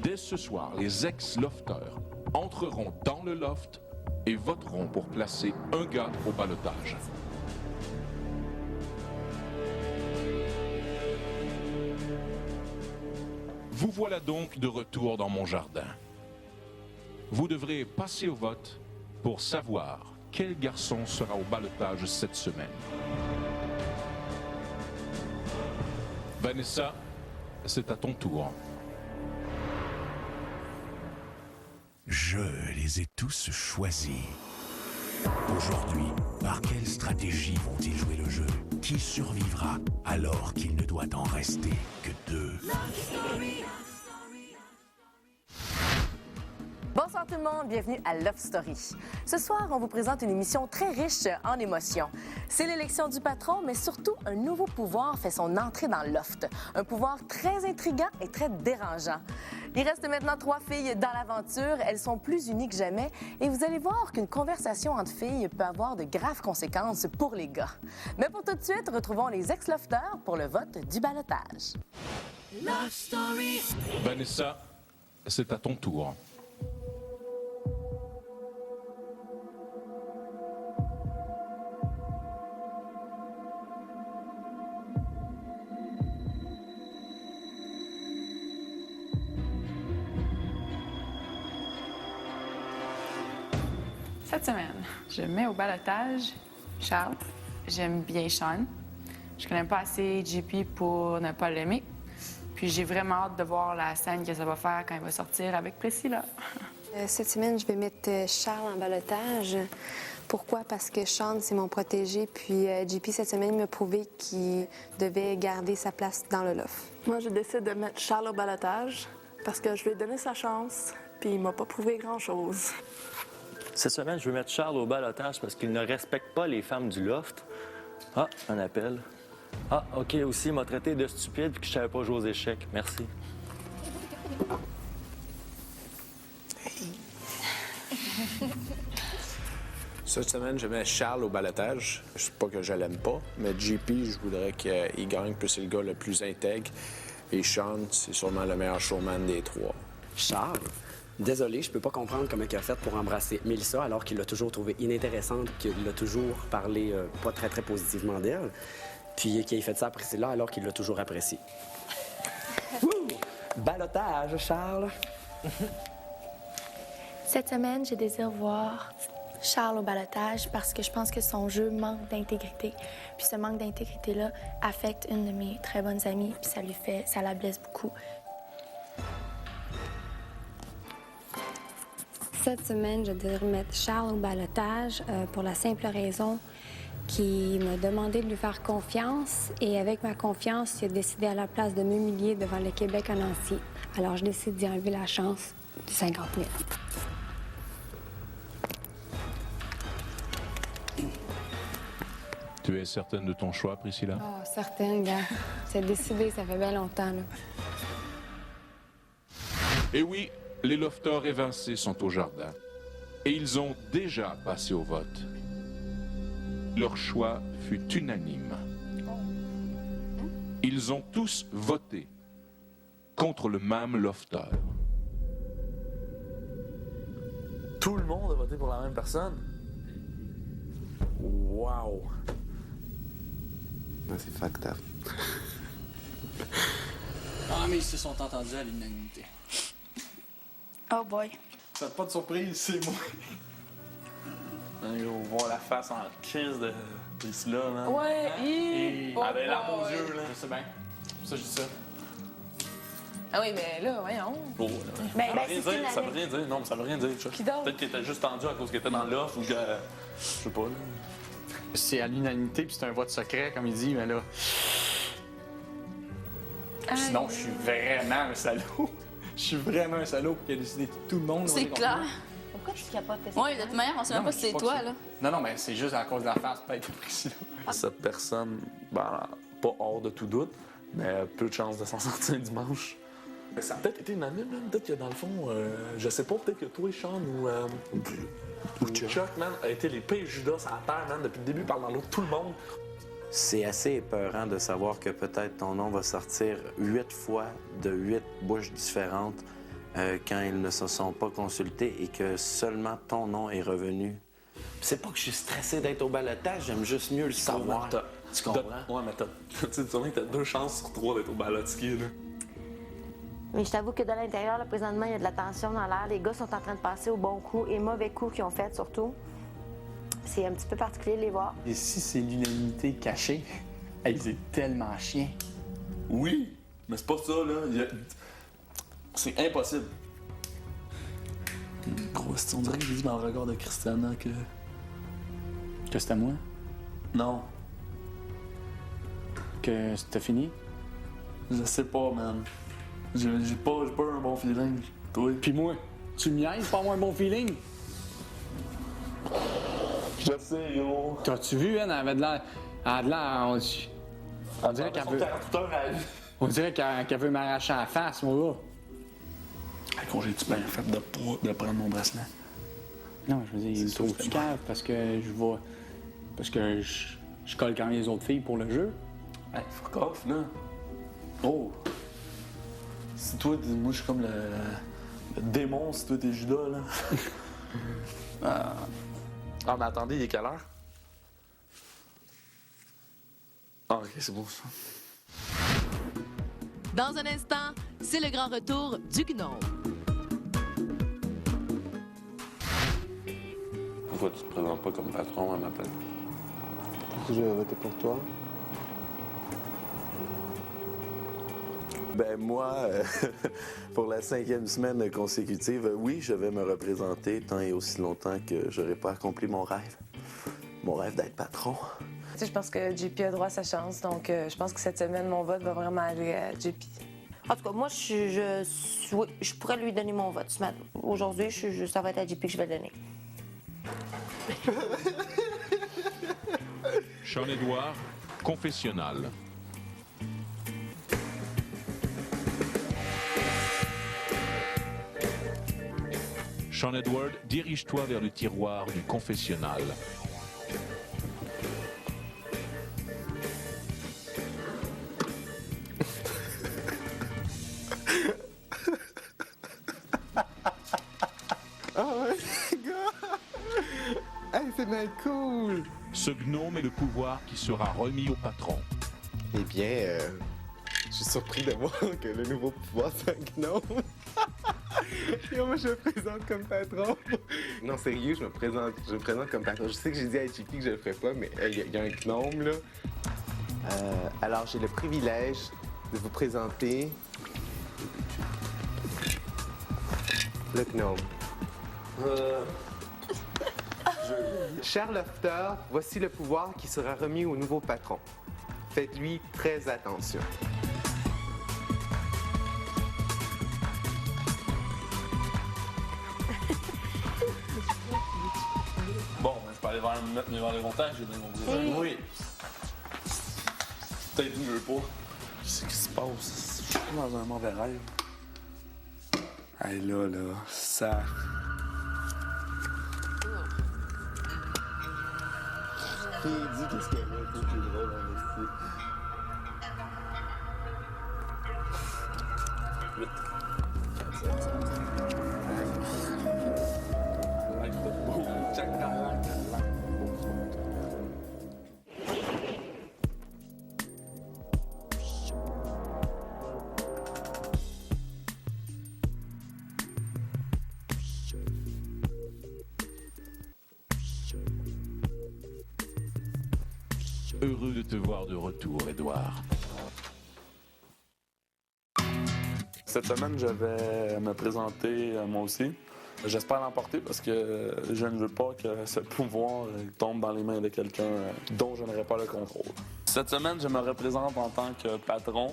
Dès ce soir, les ex-lofteurs entreront dans le loft et voteront pour placer un gars au ballottage. Vous voilà donc de retour dans mon jardin. Vous devrez passer au vote pour savoir quel garçon sera au ballottage cette semaine. Vanessa, c'est à ton tour. Je les ai tous choisis. Aujourd'hui, par quelle stratégie vont-ils jouer le jeu? Qui survivra alors qu'il ne doit en rester que 2? Bonsoir tout le monde, bienvenue à Love Story. Ce soir, on vous présente une émission très riche en émotions. C'est l'élection du patron, mais surtout un nouveau pouvoir fait son entrée dans le loft. Un pouvoir très intriguant et très dérangeant. Il reste maintenant 3 filles dans l'aventure. Elles sont plus unies que jamais et vous allez voir qu'une conversation entre filles peut avoir de graves conséquences pour les gars. Mais pour tout de suite, retrouvons les ex-lofteurs pour le vote du ballottage. Love Story. Vanessa, c'est à ton tour. Cette semaine, je mets au ballottage Charles. J'aime bien Sean. Je connais pas assez JP pour ne pas l'aimer. Puis j'ai vraiment hâte de voir la scène que ça va faire quand il va sortir avec Priscilla. Cette semaine, je vais mettre Charles en ballottage. Pourquoi? Parce que Sean, c'est mon protégé. Puis JP, cette semaine, il m'a prouvé qu'il devait garder sa place dans le loft. Moi, je décide de mettre Charles au ballottage parce que je lui ai donné sa chance, puis il m'a pas prouvé grand-chose. Cette semaine, je veux mettre Charles au ballottage parce qu'il ne respecte pas les femmes du loft. Ah, un appel. Ah, OK, aussi, il m'a traité de stupide et que je savais pas jouer aux échecs. Merci. Cette semaine, je mets Charles au ballottage. Je sais pas que je l'aime pas, mais JP, je voudrais qu'il gagne, puis c'est le gars le plus intègre. Et Sean, c'est sûrement le meilleur showman des 3. Charles? Désolé, je peux pas comprendre comment il a fait pour embrasser Mélissa alors qu'il l'a toujours trouvée inintéressante, qu'il a toujours parlé pas très, très positivement d'elle, puis qu'il ait fait ça à Priscilla alors qu'il l'a toujours appréciée. Wouh! Ballottage, Charles! Cette semaine, je désire voir Charles au ballottage parce que je pense que son jeu manque d'intégrité. Puis ce manque d'intégrité-là affecte une de mes très bonnes amies, puis ça la blesse beaucoup. Cette semaine, je devrais mettre Charles au ballottage pour la simple raison qu'il m'a demandé de lui faire confiance. Et avec ma confiance, il a décidé à la place de m'humilier devant le Québec en entier. Alors, je décide d'y enlever la chance du 50 000. Tu es certaine de ton choix, Priscilla? Oh, certaine, gars. C'est décidé, ça fait bien longtemps, là. Et oui, les lofteurs évincés sont au jardin. Et ils ont déjà passé au vote. Leur choix fut unanime. Ils ont tous voté contre le même lofteur. Tout le monde a voté pour la même personne? Wow! C'est fucked up. Ah, mais ils se sont entendus à l'unanimité. Oh boy. Faites pas de surprise, c'est moi. On voit la face en crise de Priscilla, man. Ouais, Et oh avec l'arme aux boy. yeux, là. Je sais bien. Ça, je dis ça. Ah oui, mais là, voyons. Oh, Ben, ça veut rien dire, ça veut rien dire. Non, mais ça veut rien dire. Qui d'autre? Peut-être qu'il était juste tendu à cause qu'il était dans l'offre ou que. Je sais pas, là. C'est à l'unanimité, puis c'est un vote secret, comme il dit, mais là. Sinon, je suis vraiment un salaud. Je suis vraiment un salaud qui a décidé que tout le monde. C'est clair. Pourquoi tu capotes? Oui, de toute manière, on sait même pas si c'est toi, là. Non, non, mais c'est juste à cause de la face, peut-être, Priscilla. Cette personne, ben, pas hors de tout doute, mais peu de chance de s'en sortir dimanche. Ça a peut-être été unanime, man. Peut-être que dans le fond, je sais pas, peut-être que toi, Sean ou Chuck, man, a été les pires Judas à la terre, man, depuis le début, par dans l'autre, tout le monde. C'est assez épeurant de savoir que peut-être ton nom va sortir 8 fois de 8 bouches différentes quand ils ne se sont pas consultés et que seulement ton nom est revenu. C'est pas que je suis stressé d'être au ballottage, j'aime juste mieux le savoir. Tu comprends? Ouais, mais tu sais, t'as 2 chances sur 3 d'être au balotier, là. Mais je t'avoue que de l'intérieur, là, présentement, il y a de la tension dans l'air. Les gars sont en train de passer au bon coup et mauvais coups qu'ils ont fait, surtout. C'est un petit peu particulier de les voir. Et si c'est l'unanimité cachée, hey, c'est tellement chien. Oui, mais c'est pas ça, là. C'est impossible. Gros, on dirait que j'ai dit dans le regard de Christiana que... Que c'était moi? Non. Que c'était fini? Je sais pas, man. J'ai pas eu un bon feeling. Toi? Puis moi, tu me niaises pas avoir un bon feeling? Je sais, yo. T'as-tu vu, elle avait de l'air... Elle a de l'air... On dirait qu'elle veut... On dirait qu'elle veut m'arracher la face, mon gars. Quand j'ai-tu bien fait de prendre mon bracelet? Non, je veux dire, il me trouve-tu cave parce que je vais... Parce que je colle quand même les autres filles pour le jeu. Hey, fuck off, là. Oh! Si toi, moi, je suis comme le démon, si toi, t'es Judas, là. Ah, mais attendez, il est quelle heure? Ah, OK, c'est bon, ça. Dans un instant, c'est le grand retour du gnome. Pourquoi tu te présentes pas comme patron à ma place? Je vais voter pour toi. Ben moi, pour la 5e semaine consécutive, oui, je vais me représenter tant et aussi longtemps que j'aurai pas accompli mon rêve. Mon rêve d'être patron. Tu sais, je pense que JP a droit à sa chance, donc je pense que cette semaine, mon vote va vraiment aller à JP. En tout cas, moi, je pourrais lui donner mon vote ce matin. Aujourd'hui, ça va être à JP que je vais le donner. Sean-Édouard, confessionnal. Sean-Édouard, dirige-toi vers le tiroir du confessionnal. Oh my god! Hey, c'est bien cool! Ce gnome est le pouvoir qui sera remis au patron. Eh bien, je suis surpris de voir que le nouveau pouvoir, c'est un gnome. Et moi, je me présente comme patron. Non, sérieux, je me présente comme patron. Je sais que j'ai dit à JP que je le ferais pas, mais il y a un gnome, là. Alors, j'ai le privilège de vous présenter le gnome. Cher Lofter, voici le pouvoir qui sera remis au nouveau patron. Faites-lui très attention. Bon, ben, je peux aller vers les montagnes, j'ai bien mon Oui. Peut-être mieux pas. Qu'est-ce qui se passe? Je suis dans un mauvais rêve. Hey, là, ça... Puis il dit qu'est-ce qu'il y a un peu plus drôle en esti. Heureux de te voir de retour, Édouard. Cette semaine, je vais me présenter moi aussi. J'espère l'emporter parce que je ne veux pas que ce pouvoir tombe dans les mains de quelqu'un dont je n'aurai pas le contrôle. Cette semaine, je me représente en tant que patron.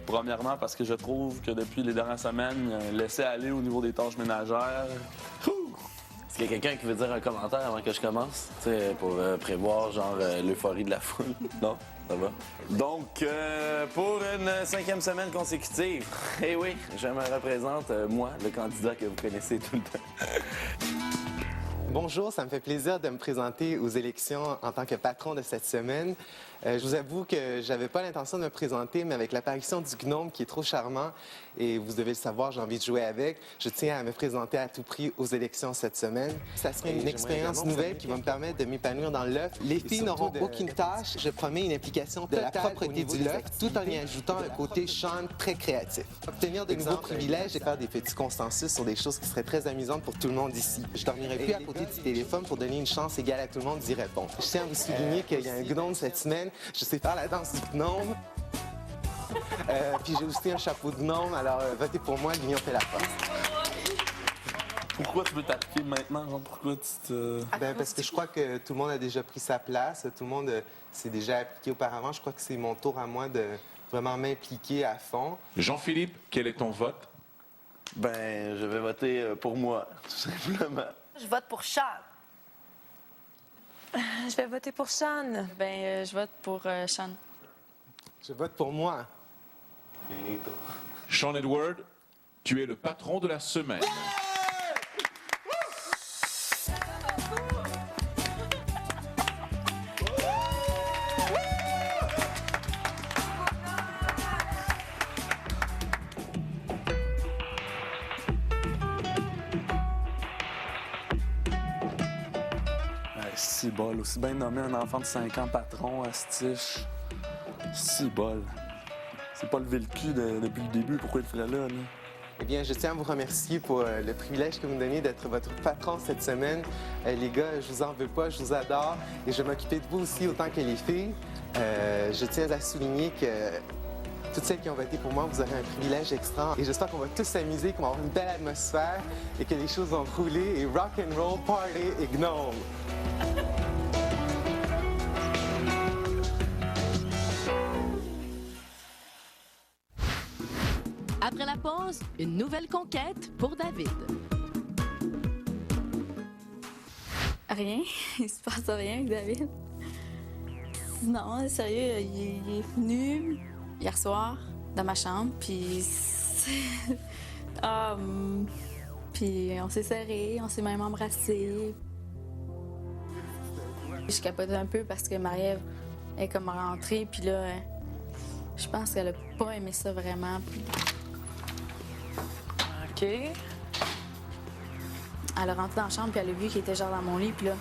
Premièrement, parce que je trouve que depuis les dernières semaines, laisser aller au niveau des tâches ménagères. Est-ce qu'il y a quelqu'un qui veut dire un commentaire avant que je commence? Tu sais, pour prévoir, genre, l'euphorie de la foule. Non? Ça va? Donc, pour une 5e semaine consécutive, eh oui, je me représente, moi, le candidat que vous connaissez tout le temps. Bonjour, ça me fait plaisir de me présenter aux élections en tant que patron de cette semaine. Je vous avoue que j'avais pas l'intention de me présenter, mais avec l'apparition du gnome qui est trop charmant et vous devez le savoir, j'ai envie de jouer avec. Je tiens à me présenter à tout prix aux élections cette semaine. Ça serait une expérience nouvelle qui va me permettre de m'épanouir dans le loft. Les filles n'auront aucune tâche. Je promets une implication de la propreté du loft, tout en y ajoutant un côté Sean très créatif. Obtenir de nouveaux privilèges et faire des petits consensus sur des choses qui seraient très amusantes pour tout le monde ici. Je dormirai plus à côté du téléphone pour donner une chance égale à tout le monde d'y répondre. Je tiens à vous souligner qu'il y a un gnome cette semaine. Je sais faire la danse du gnome. Puis j'ai aussi un chapeau de gnome, alors votez pour moi, l'union fait la force. Pourquoi tu veux t'appliquer maintenant? Genre, pourquoi tu te... Parce que je crois que tout le monde a déjà pris sa place. Tout le monde s'est déjà appliqué auparavant. Je crois que c'est mon tour à moi de vraiment m'impliquer à fond. Jean-Philippe, quel est ton vote? Je vais voter pour moi, tout simplement. Je vote pour Sean. Je vais voter pour Sean. Je vote pour Sean. Je vote pour moi. Sean Edward, tu es le patron de la semaine. Si bol, aussi bien nommer un enfant de 5 ans patron, astiche. Si bol. C'est pas levé le cul depuis le début, pourquoi il fait là? Eh bien, je tiens à vous remercier pour le privilège que vous me donnez d'être votre patron cette semaine. Les gars, je vous en veux pas, je vous adore et je vais m'occuper de vous aussi autant que les filles. Je tiens à souligner que toutes celles qui ont voté pour moi, vous aurez un privilège extra. Et j'espère qu'on va tous s'amuser, qu'on va avoir une belle atmosphère et que les choses vont rouler et rock and roll, party et gnome. Après la pause, une nouvelle conquête pour David. Rien. Il se passe rien avec David. Non, sérieux, il est venu hier soir dans ma chambre, puis... puis on s'est serrés, on s'est même embrassés. Je capotais un peu parce que Marie-Ève est comme rentrée, puis là, je pense qu'elle a pas aimé ça vraiment. OK. Elle est rentrée dans la chambre, puis elle a vu qu'il était genre dans mon lit, puis là...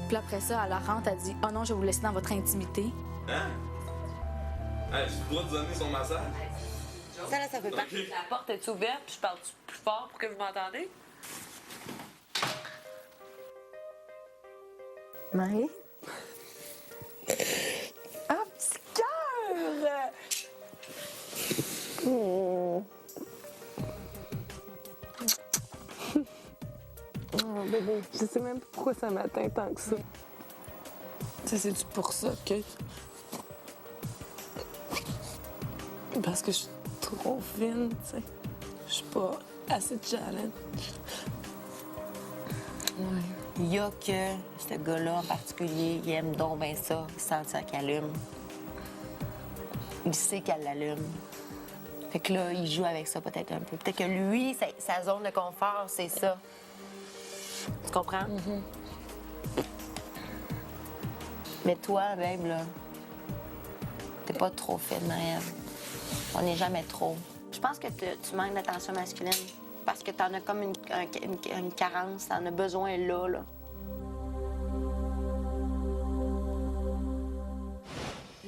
Puis après ça, elle rentre, elle dit « Oh non, je vais vous laisser dans votre intimité. » Hein? Hey, tu dois te donner son massage? Ça, là, ça fait partie. Okay. La porte est ouverte, puis je parle plus fort pour que vous m'entendez? Marie? Ah, petit cœur! Oh, bébé, je sais même pas pourquoi ça m'atteint tant que ça. C'est-tu pour ça, Kate? Parce que je suis trop fine, tu sais. Je suis pas assez challenge. Ouais. Il y a que ce gars-là en particulier, il aime donc bien ça, sentir qu'elle allume. Il sait qu'elle l'allume. Fait que là, il joue avec ça peut-être un peu. Peut-être que lui, sa zone de confort, c'est ça. Tu comprends? Mm-hmm. Mais toi, babe, là, t'es pas trop fine, Marie-Ève. On n'est jamais trop. Je pense que tu manques d'attention masculine parce que t'en as comme une carence, t'en as besoin là.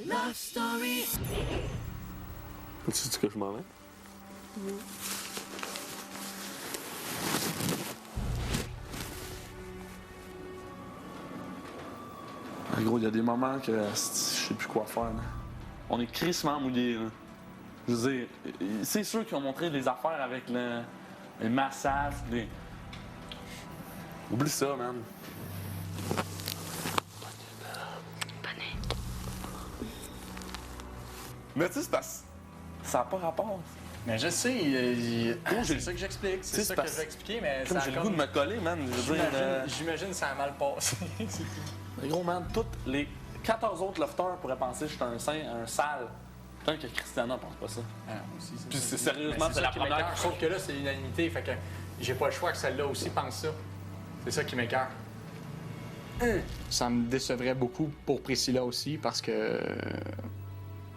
Love Story. Tu sais que je m'en vais? Ah, gros, il y a des moments que je sais plus quoi faire. Là. On est crissement mouillés. Là. Je veux dire, c'est sûr qu'ils ont montré des affaires avec le massage. Oublie ça, man. Mais tu sais, c'est parce que ça n'a pas rapport. Mais je sais, c'est ça que j'explique. C'est ça que je vais expliquer, mais comme ça j'ai le goût de me coller, man. J'imagine que ça a mal passé. Mais gros, man, tous les 14 autres lofters pourraient penser que je suis un sale. Tant que Christiana pense pas ça. Ah, aussi, puis c'est sérieusement, c'est la première. Sauf que là, c'est l'unanimité, fait que j'ai pas le choix que celle-là aussi pense ça. C'est ça qui m'écoeure. Ça me décevrait beaucoup pour Priscilla aussi parce que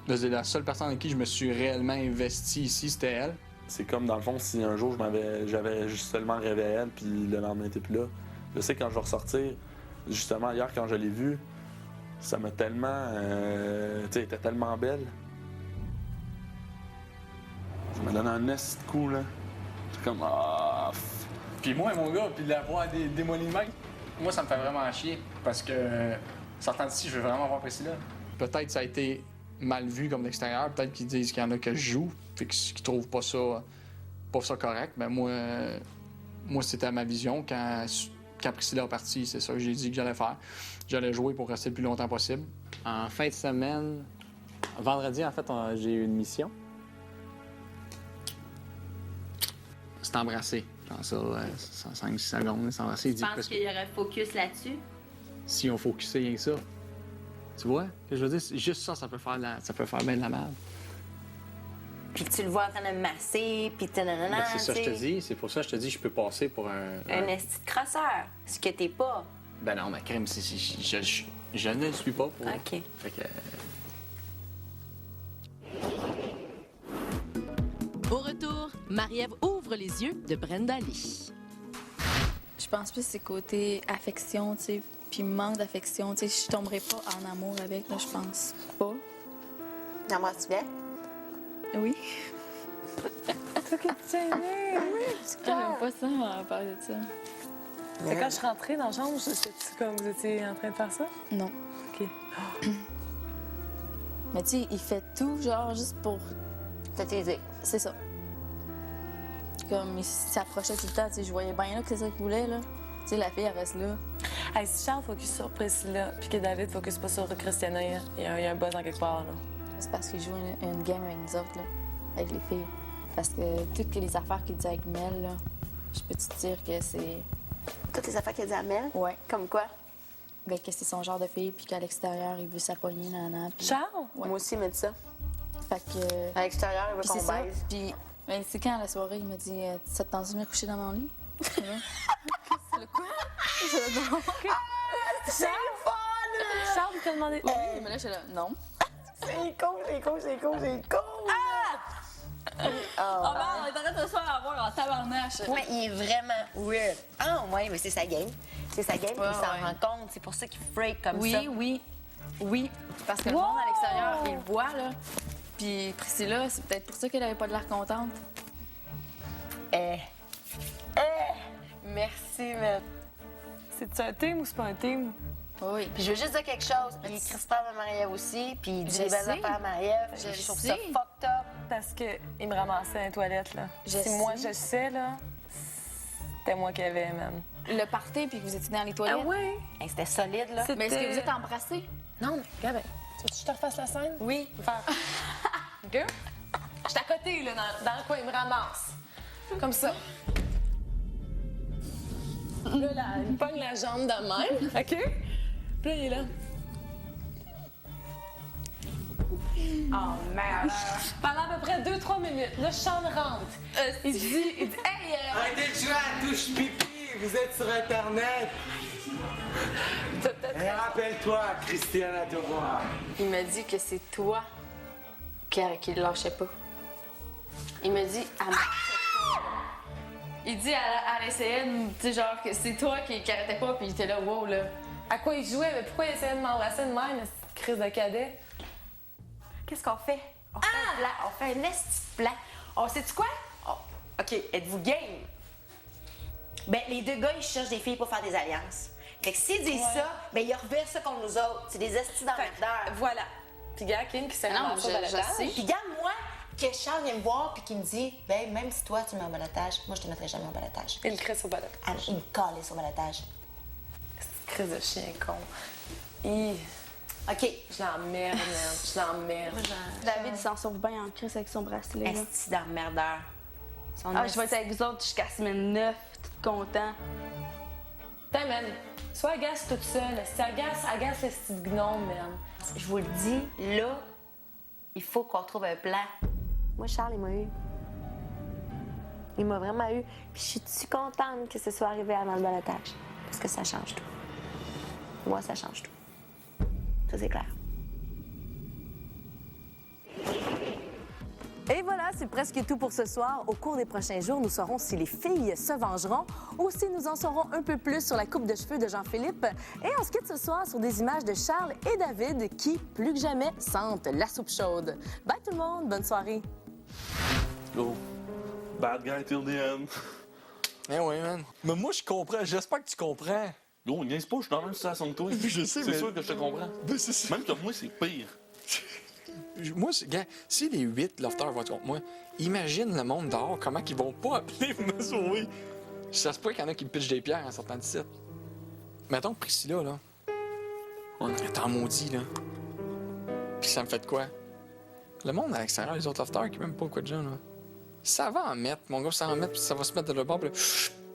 la seule personne avec qui je me suis réellement investi ici, c'était elle. C'est comme, dans le fond, si un jour j'avais juste seulement rêvé à elle, puis le lendemain, elle n'était plus là. Je sais, quand je vais ressortir, justement, hier, quand je l'ai vue, ça m'a tellement... tu sais, elle était tellement belle. Ça m'a donné un nest de coup, là. C'est comme... Ah... Puis moi, mon gars, puis de la voix démolie de même, moi, ça me fait vraiment chier parce que, sortant d'ici, je veux vraiment voir Priscilla. Peut-être que ça a été mal vu comme l'extérieur, peut-être qu'ils disent qu'il y en a que je joue, fait qu'ils trouvent pas ça correct. Mais moi c'était ma vision. Quand Priscilla est partie, c'est ça que j'ai dit que j'allais faire. J'allais jouer pour rester le plus longtemps possible. En fin de semaine, vendredi, en fait, j'ai eu une mission. C'est embrasser. Dans ça, 5-6 secondes, c'est embrasser. Tu penses qu'il y aurait focus là-dessus? Si on focusait rien que ça. Tu vois? Que je veux dire, juste ça peut faire bien de la merde. Puis tu le vois en train de masser, puis nanana, c'est ça que je te dis. C'est pour ça que je te dis je peux passer pour un esti de crosseur, ce que t'es pas. Ben non, ma crème, je ne le suis pas pour... OK. Fait que... Au retour, Marie-Ève ouvre les yeux de Brenda Lee. Je pense plus que c'est côté affection, tu sais, puis manque d'affection. Tu sais, je tomberais pas en amour avec, là, je pense pas. T'embrasses-tu bien? Oui. Toi qui te tiens bien, oui, du cœur. J'aime pas ça, on va parler de ça. Mais quand je suis rentrée dans la chambre, c'était comme vous étiez en train de faire ça? Non. OK. Mais tu sais, il fait tout, genre, juste pour... Te taiser. C'est ça. Comme, il s'approchait tout le temps, tu sais, je voyais bien là que c'est ça qu'il voulait, là. Tu sais, la fille, elle reste là. Hey, si Charles focus sur Priscilla, puis que David focus pas sur Christiana, il y a un buzz en quelque part, là. C'est parce qu'il joue une game avec nous autres, là, avec les filles. Parce que toutes les affaires qu'il dit avec Mel, là, je peux te dire que c'est... Toutes les affaires qu'il dit à Mel? Ouais. Comme quoi? Ben, que c'est son genre de fille, puis qu'à l'extérieur, il veut s'apogner, nanana. Puis... Charles? Ouais. Moi aussi, il m'a dit ça. Fait que... À l'extérieur, il veut qu'on ça. baise. Puis, ben, c'est quand, à la soirée, il m'a dit « Ça te tente de venir coucher dans mon lit? » C'est le quoi? Non. C'est le fun! Charles t'a demandé... Oui, mais là, je suis là « Non. » C'est cool! Oh man, on est en train de se faire avoir en tabarnache. Ouais, il est vraiment weird. Ah, ouais, mais c'est sa game. C'est sa game, puis il s'en rend compte. C'est pour ça qu'il freak comme ça. Oui. Parce que le monde à l'extérieur, il le voit, là. Puis Priscilla, c'est peut-être pour ça qu'elle avait pas de l'air contente. Merci, man. C'est-tu un team ou c'est pas un team? Oui. Puis je veux juste dire quelque chose. Il écrit super à Marie-Ève aussi, puis il dit Je des belles sais. affaires à Marie-Ève. Je trouve ça fucked up. Parce qu'il me ramassait dans les toilettes, là. Je Si moi, sais. je sais, là, c'était moi qui avais, man. Le party, puis que vous étiez dans les toilettes. Ah ouais? Hey, c'était solide, là. Mais est-ce que vous êtes embrassés? Non, mais regarde. Tu veux que je te refasse la scène? Oui. Faire. OK? Je suis à côté, là, dans le coin, il me ramasse. Comme ça. Là, il me pogne la jambe de même, OK? Puis là, il est là. Oh, merde! Pendant à peu près 2-3 minutes, là, Sean rentre. Il dit, hey! Arrêtez de jouer à la touche pipi! Vous êtes sur Internet! Et rappelle-toi, Christiana Devoir. Il m'a dit que c'est toi qui le lâchait pas. Il m'a dit, elle m'arrêtait pas. Il dit, elle essayait, tu sais, genre, que c'est toi qui arrêtais pas, puis il était là, wow, là. À quoi il jouait? Mais pourquoi il essayait de m'embrasser de même, cette crise de cadet? Qu'est-ce qu'on fait? On fait un plan. On fait un esti de plan. On sait-tu quoi? OK, êtes-vous game? Ben, les deux gars, ils cherchent des filles pour faire des alliances. Fait que s'ils disent ça, ben, ils reversent ça contre nous autres. C'est des estis d'emmerdeurs. Voilà. Puis gars, Kim qui s'est Non, ramassé au balotage. Puis regarde, moi, que Charles vient me voir puis qu'il me dit, ben, même si toi, tu mets en balotage, moi, je te mettrai jamais en balotage. Il le crisse au balotage. Ah, il me calait sur balotage. C'est crise de chien con. OK. Je l'emmerde, man. Je l'emmerde. David, il s'en sauve bien en crise avec son bracelet. Là. Esti d'emmerdeur. Ah, je vais être avec vous autres jusqu'à semaine 9, tout content. Putain, man. Sois agace toute seule. Si agace le style gnome, man. Je vous le dis, là, il faut qu'on trouve un plan. Moi, Charles, il m'a eu. Il m'a vraiment eu. Puis je suis contente que ce soit arrivé avant le balotage. Parce que ça change tout. Moi, ça change tout. Ça, c'est clair. Et voilà, c'est presque tout pour ce soir. Au cours des prochains jours, nous saurons si les filles se vengeront ou si nous en saurons un peu plus sur la coupe de cheveux de Jean-Philippe. Et on se quitte ce soir sur des images de Charles et David qui, plus que jamais, sentent la soupe chaude. Bye tout le monde, bonne soirée. Go. Bad guy till the end. Eh oui, man. Mais moi, je comprends. J'espère que tu comprends. Gros, niaise pas, je suis dans la même situation que toi. Je sais, mais... C'est sûr que je te comprends. Ben, c'est... Même que moi, c'est pire. Moi, gars, si les 8 lofters vont être contre moi, imagine le monde dehors, comment ils vont pas appeler pour me sauver. Ça se peut qu'il y en a qui me pitchent des pierres en sortant de site. Mettons que Priscilla, là, elle est en maudit, là. Puis ça me fait de quoi? Le monde à l'extérieur, les autres lofters qui m'aiment pas quoi de gens, là. Ça va en mettre, mon gars, ça va en mettre, puis ça va se mettre de le bord, puis là,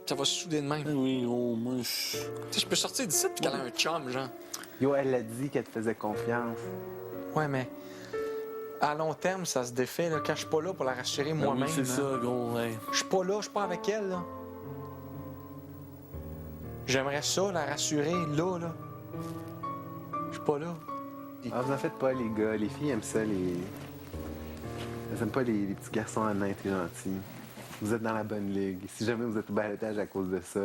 ça va se souder de même. Oui, oh, moi, Tu sais, je peux sortir d'ici puis qu'elle a un chum, genre. Yo, elle a dit qu'elle te faisait confiance. Ouais, mais à long terme, ça se défait, là, quand je suis pas là pour la rassurer moi-même. Oui, c'est ça, gros, ouais. Je suis pas là, je suis pas avec elle, là. J'aimerais ça, la rassurer, là. Je suis pas là. Ah, vous en faites pas, les gars. Les filles aiment ça, Elles aiment pas les petits garçons honnêtes et gentils. Vous êtes dans la bonne ligue. Si jamais vous êtes au balotage à cause de ça,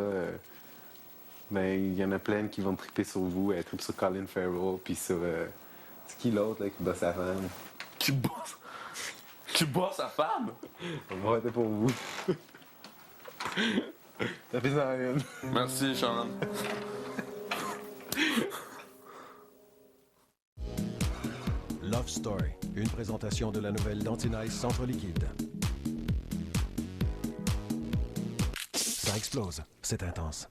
ben, il y en a plein qui vont triper sur vous. Elles trippent sur Colin Farrell, puis sur... c'est qui l'autre, là, qui bat sa femme? Qui bat sa femme? On va voter pour vous. Ça fait ça rien. Merci, Sean. Love Story, une présentation de la nouvelle d'Antinice Centre Liquide. Ça explose, c'est intense.